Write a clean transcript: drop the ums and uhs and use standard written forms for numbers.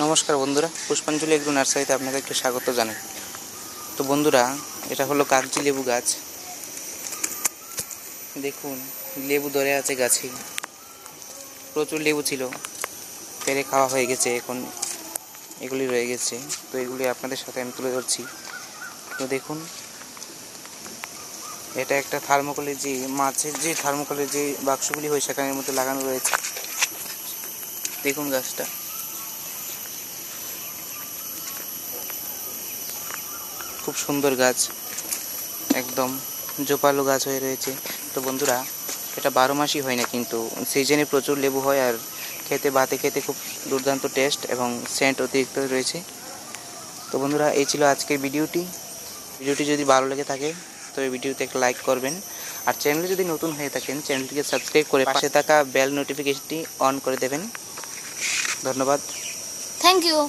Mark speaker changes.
Speaker 1: নমস্কার বন্ধুরা, পুষ্পাঞ্জলি এগ্রো নার্সারিতে আপনাদেরকে স্বাগত জানাই। তো বন্ধুরা, এটা হলো কাগজি লেবু গাছ। দেখুন, লেবু ধরে আছে গাছে। প্রচুর লেবু ছিল, পেরে খাওয়া হয়ে গেছে, এখন এগুলি রয়ে গেছে। তো এগুলি আপনাদের সাথে আমি তুলে ধরছি। তো দেখুন, এটা একটা থার্মোকলের যে মাছের যে থার্মোকলের যে বাক্সগুলি হয় সেখানের মধ্যে লাগানো রয়েছে। দেখুন গাছটা খুব সুন্দর গাছ, একদম জোপালো গাছ হয়ে রয়েছে। তো বন্ধুরা, এটা 12 মাসই হয় না, কিন্তু সিজনে প্রচুর লেবু হয় আর খেতে ভাতে খেতে খুব দুর্দান্ত টেস্ট এবং সেন্ট অতিরিক্ত রয়েছে। তো বন্ধুরা, এই ছিল আজকের ভিডিওটি যদি ভালো লেগে থাকে তো এই ভিডিওতে একটা লাইক করবেন, আর চ্যানেলে যদি নতুন হয়ে থাকেন চ্যানেলটিকে সাবস্ক্রাইব করে পাশে থাকা বেল নোটিফিকেশনটি অন করে দেবেন। ধন্যবাদ।
Speaker 2: Thank you.